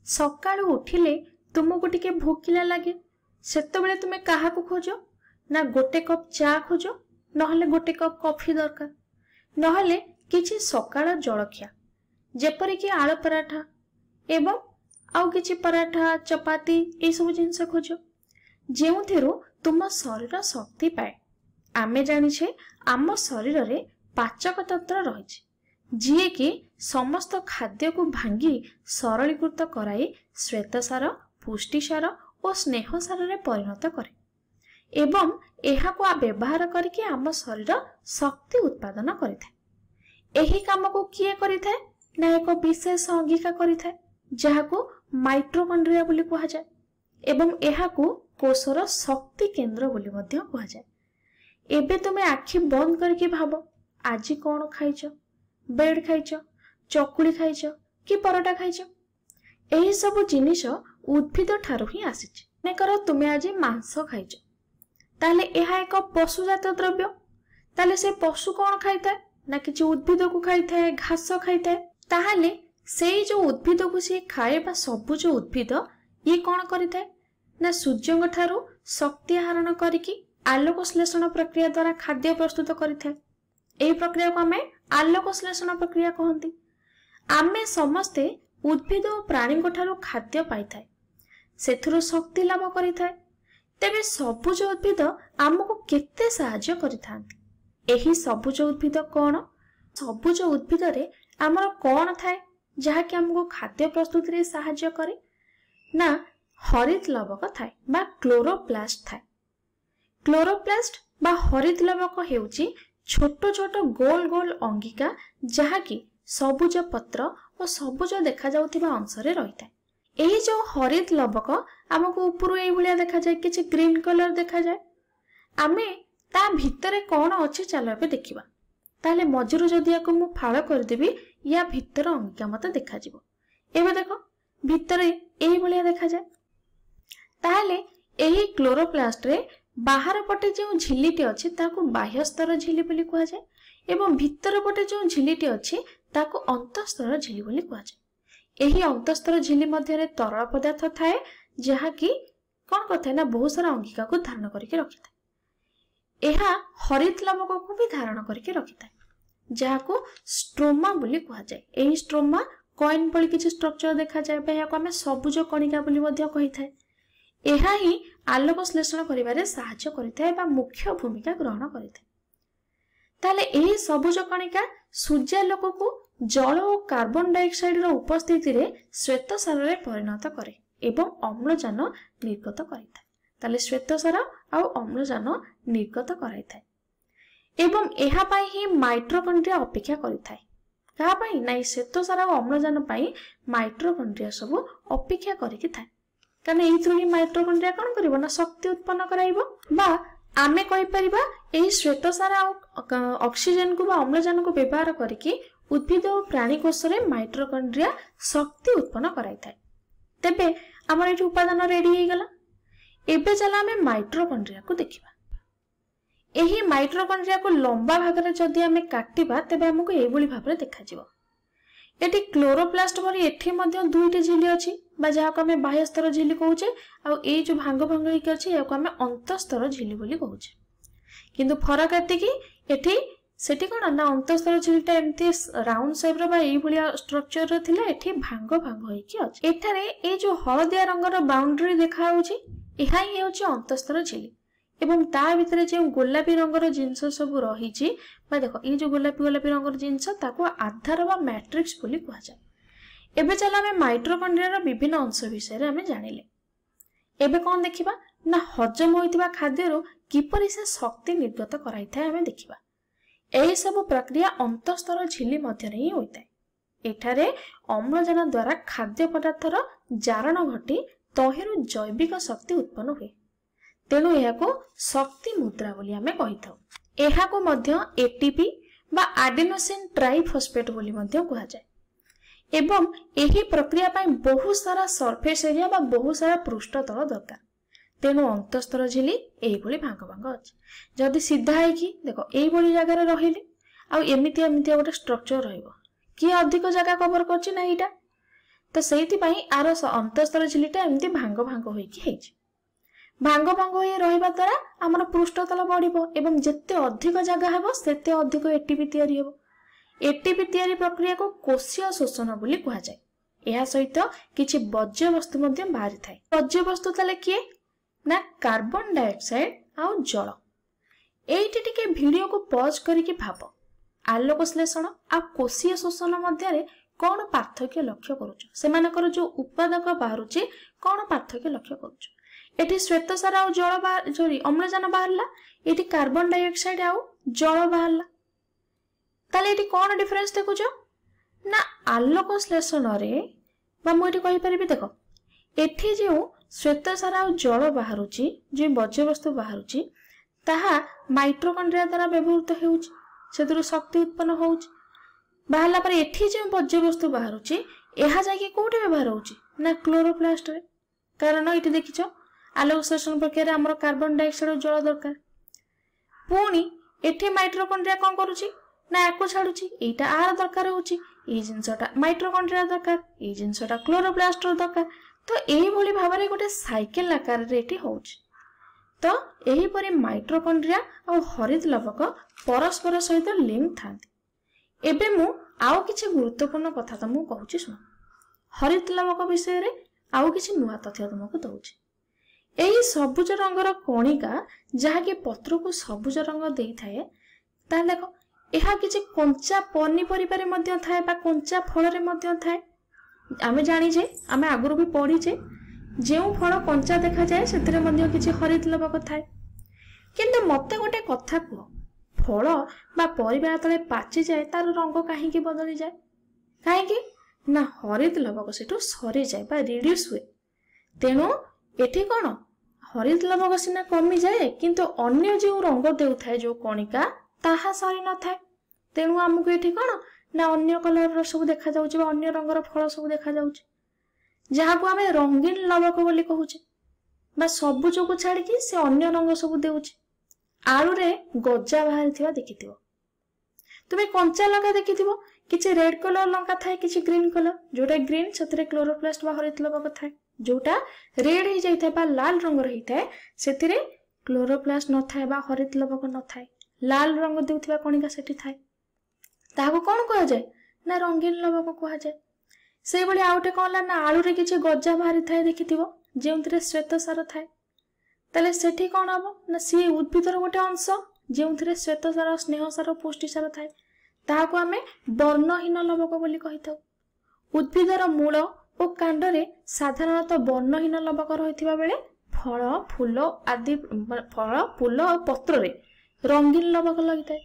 सकाळू उठिले तुमको टिके भोकिला लगे सेतबेले तुमे काहाकू खोज ना गोटे कप चा खोज नहले गोटे कप कॉफी दरकार नहले किछि सकाळ जलखिया जेपरिक आलू पराठा एवं आउ किछि पराठा चपाती ए सब जिनस खोज जेउथिरु तुम शरीर शक्ति पाए। आमे जानिछे आम शरीर रे पाचक तंत्र रहिछि जीए कि समस्त खाद्य को भांगी सरलीकृत कराई श्वेतसार पुष्टिसार और स्नेहसार रे परिणत करे एवं एहा को व्यवहार करके आम शरीर शक्ति उत्पादन करिथाय। एही काम को किए करिथाय ना एक विशेष अंगिका करिथाय जहाको माइटोकॉन्ड्रिया बोली कहा जाय एवं एहा को कोषर शक्ति केंद्र बोली मध्य कहा जाय। एबे तुमे आखि बंद करके भाबो आजी कोन खाइछ ब्रेड खाइछ चकुली खाइछ कि परोटा खाइछ एही सब जिनिस उद्भिद ठारू ही आसीछ। नेकर तुमे आज मांस खाइछ ताले एहा एक पशुजात द्रव्य ताले से पशु कोन खाइता ना किछि उद्भिद को खाइता घास खाइता ताहाले सेई जो उद्भिद को से खाए बा सबुज उद्भिद ये कोन करिता ना सूर्यंग ठारू शक्ति आहरण करिकि आलोक श्लेषण प्रक्रिया द्वारा खाद्य प्रस्तुत करिता। एही प्रक्रिया को हमें आलोक श्लेषण प्रक्रिया कहंती। आमे समस्ते उद्भिद और प्राणी को ठारू खाद्य पाइथाय सेथुरु शक्ति लाभ करिथाय। तेबे सबुज उद्भिद आमको केते सहाय्य करिथांती। एही सबुज उद्भिद कोन सबुज उद्भिद रे हमर कोन थाए जहा कि हमको खाद्य प्रस्तुति रे सहाय्य करे ना हरित लवक थाए बा क्लोरोप्लास्ट थाए। क्लोरोप्लास्ट बा हरित लवक हेउची छोट छोट गोल गोल अंगिका जहा कि सबुज पत्र और सबुज देखा जाउथिबा अंश रे रहिथाय। एही जो हरित लवक हमको ऊपर एई भलिया देखा जाय किछि ग्रीन कलर देखा जाय आमे ता भितरे कोन अछि चलो पे देखिबा ताले मजूर जदि याको मु फाळ कर देबी या भितर अंगिका मते देखा जिवो। एबे देखो भितरे एई भलिया देखा जाय ताले एही क्लोरोप्लास्ट रे बाहर पटे जो झिल्लीटी अछि ताको बाह्य स्तर झिल्ली बोली कहा जाय एवं भितर पटे जो झिल्लीटी अछि ताको अंतःस्तर झिल्ली बोली कहा जाय। एही अंतःस्तर झिल्ली मध्य रे तरल पदार्थ थाए जहा कि कोन करथे ना बहुत सारा अंगिका को धारण करके रखिथाय। एहा हरित लवक को भी धारण करके रखिथाय जहा को स्ट्रोमा बोली कहा जाय। एही स्ट्रोमा कॉइन बोली किछि स्ट्रक्चर देखा जाय बा याको हमें सबुज कणिका बोली मध्य कहिथाय। एहा ही आलोक श्लेषण करिवारे सहाय्य करिथाय बा मुख्य भूमिका ग्रहण करिथाय। ताले एही सबुज कणिका सूर्यालोक को जल और कार्बन डाइऑक्साइड रो उपस्थिति रे श्वेतसार रे परिणत करे एवं अम्लजान निर्गत करिथाय। ताले श्वेतसार आ अम्लजान निर्गत कराइथाय एवं एहा पाई ही माइटोकॉन्ड्रिया अपेक्षा करिथाय। कहा पाई नाइ श्वेतसार आ अम्लजान पाई माइटोकॉन्ड्रिया सब अपेक्षा करिकि थाय कारण एही थ्रू ही माइटोकॉन्ड्रिया कोन करिवो ना शक्ति उत्पन्न कराइबो बा आमे कहि परिबा एही श्वेतसार आ ऑक्सीजन को बा अम्लजान को व्यवहार करिकि उद्भिद और प्राणी कोष रे माइटोकॉन्ड्रिया शक्ति उत्पन्न कराइथाय। तेबे हमर एठी उपादान रेडी हे गला। एबे चला हमें माइटोकॉन्ड्रिया को देखिबा। एही माइटोकॉन्ड्रिया को लंबा भाग रे जदि हमें काटिबा तेबे हमको एई भली भाबरे देखा जिवो। एठी क्लोरोप्लास्ट भरी एठी मध्य दुईटी झिल्ली अछि बा जहा को हमें बाह्य स्तर झिल्ली कहूचे आ एई जो भांग भांग हेकि अछि याको हमें अंतःस्तर झिल्ली बोली कहूचे। किंतु फरक एति कि एठी सेठी कोन ना अंतःस्तर झिल्लीटा एमती राउंड शेप रो बा एई भलिया स्ट्रक्चर रे थिला एठी भांग भांग हेकि अछि। एठारे ए जो हळदिया रंगर बाउंड्री देखा होची एहा ही होची अंतःस्तर झिल्ली एवं ता भितरे जे गोलापी रंगर जिंस सब रहिछि बा देखो ए जो गोलापी गोलापी रंगर जिंस ताको आधार बा मैट्रिक्स बोली कहा जाय। एबे चला हमें माइटोकॉन्ड्रिया रो विभिन्न अंश विषय रे हमें जानिले। एबे कोन देखिबा ना हजम होइतिबा खाद्य रो किपरि से शक्ति निर्गत कराइथाय हमें देखिबा। एही सब प्रक्रिया अंतःस्तर झिल्ली मध्य रे ही होइताय। एठारे अम्लजान द्वारा खाद्य पदार्थर जारण घटी तहिरु जैविक शक्ति उत्पन्न हुए तेणु यहाको शक्ति मुद्रा बोली हमें कहिथाउ। यहाको मध्य एटीपी बा एडेनोसिन ट्राइफॉस्फेट बोली मध्य कहा जाय एवं एही प्रक्रिया पाई बहुत सारा सरफेस एरिया बा बहुत सारा पृष्ठतल दरकार तेणु अंतःस्तर झिल्ली एही बोली भांग भांग अछि। जदि सीधा है कि देखो एही बोली जगह रे रहिले आ एमिति एमिति गोटे स्ट्रक्चर रहइबो कि अधिक जगह कवर करछि ना एटा तो सेइथिपाई आर अंतःस्तर झिल्लीटा एमती भांग भांग होइकी हेछि। भांग भांग होई रहिबा द्वारा हमर पृष्ठतल बढ़िबो एवं जेते अधिक जगह हेबो सेते अधिक एटीपी तयारी हेबो। एटीपी तयारी प्रक्रिया को कोशीय शोषण बोली कहा जाय। एहा सहित किछि वर्ज्य वस्तु मध्ये बाहरी थाए। वर्ज्य वस्तु तले किए ना कार्बन डाइऑक्साइड आ जल। एइटी टिके वीडियो को पॉज करिकि भाबो आलोक श्लेषण आ कोशीय शोषण मध्यरे कौन पार्थक्य लक्ष्य करूछ। सेमानकर जो उत्पादक बाहरुछि कौन पार्थक्य लक्ष्य करूछ। एठी श्वेतसार आ जल सॉरी अम्लजान बाहरला, एठी कार्बन डाइऑक्साइड आ जल बाहरला। ताले एठी कौन डिफरेंस देखुछ ना आलोक श्लेषण रे बा मु एठी कहि परिबि देखो एठी जो श्वेतसार आ जल बाहरुछि जे वर्ज्य वस्तु बाहरुछि ताहा माइटोकॉन्ड्रिया द्वारा व्यवहृत हेउछि, सेतुरु शक्ति उत्पन्न होउछि। बाहरला पर एठी जे वर्ज्य वस्तु बाहरुछि एहा जाके कोठे व्यवहार होउछि ना क्लोरोप्लास्ट रे। कारण एठी देखिछो आलोक श्लेषण प्रक्रिया रे हमर कार्बन डाइऑक्साइड और जल दरकार। पुणी एठी माइटोकॉन्ड्रिया कोन करूछि ना एको छाडुछि, एटा आर दरकार होउछि, ए जिंसटा माइटोकॉन्ड्रिया दरकार, ए जिंसटा क्लोरोप्लास्ट दरकार। तो एही भली भाबरे गोटे साइकिल आकार रे एठी होउछि। तो एही परि माइटोकॉन्ड्रिया और हरित लवक परस्पर सहित लिंक थांती। एबे मु आउ किछि गुरुत्वपूर्ण कथा तुमको कहूछि सुन। हरित लवक विषय रे आउ किछि नुवा तथ्य तुमको दउछि। एही सबुज रंगर कणिका जहा कि पत्र को सबुज रंग देई थाए ता देखो एहा किछि कंचा पनीपरिबा रे मध्य थाए बा कंचा फल रे मध्य थाए। आमे जानि जे आमे आगुरु भी पढी जे जेउ फल कंचा देखा जाए सेतरे मध्य किछि हरित लवक थाए। किंतु मते गोटे कथा को फल बा परिबा तले पाची जाए तार रंग काहे की बदली जाए काहे की ना हरित लवक सेटू सरी जाए बा रिड्यूस हुए। तेणु एठी कोन हरित लवक सिना कमी जाए किंतु अन्य जो रंग देउ थाए जो कणिका ताहा सरी न थाए। तेणु हमकु एठी कोन ना अन्य कलर रो सब देखा जाउछि बा अन्य रंगर फल सब देखा जाउछि जहा को हमें रंगीन लवक बोली कहूचे बा सबुज को छाड़ी की से अन्य रंग सब देउछि। आलू रे गजा बाहर थिवा देखिथिबो तुमे कंचा लंका देखिथिबो किछि रेड कलर लंका थाए किछि ग्रीन कलर। जोटा ग्रीन सेतरे क्लोरोप्लास्ट बा हरित लवक थाए, जोटा रेड हे जाई थाए बा लाल रंग रही थाए सेतिरे क्लोरोप्लास्ट न थाए बा हरित लवक न थाए। लाल रंग देउथिबा कणिका सेठी थाए ताहाको कोन कहा जाय ना रंगीन लवक कहा जाय। से भली आउटे कहला ना आलू रे किछि गजा बाहरी थाए देखिथिबो जेउंतरे श्वेत सार थाए तले सेठी कोन हबो ना सी उद्भिदर गोटे अंश जेउंतरे श्वेत सार स्नेह सार पुष्टि सार थाए ताहाको हमें वर्णहीन लवक बोली कहिथाउ। उद्भिदर मूल और कांड रे साधारणतः वर्णहीन लवक रहिथिबा बेले फल फूल आदि फल फूल और पत्र रे रंगीन लवक लगिथाए।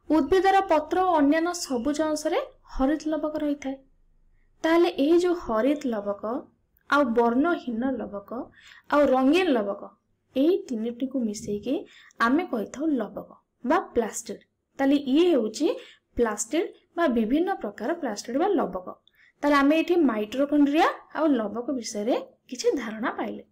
उद्भिदर पत्र और अन्य सबुज अंश रे हरित लवक रही थाए। ताहले ए जो हरित लवक आ वर्णहीन लवक आ रंगीन लवक एही तीनटी को मिसई के आमे कहिथाउ लवक बा प्लास्टिड। ताले ये हेउची प्लास्टिड बा विभिन्न प्रकार प्लास्टिड बा लवक। ताले आमे एठी माइटोकॉन्ड्रिया आ लवक विषय रे किछि धारणा पाइले।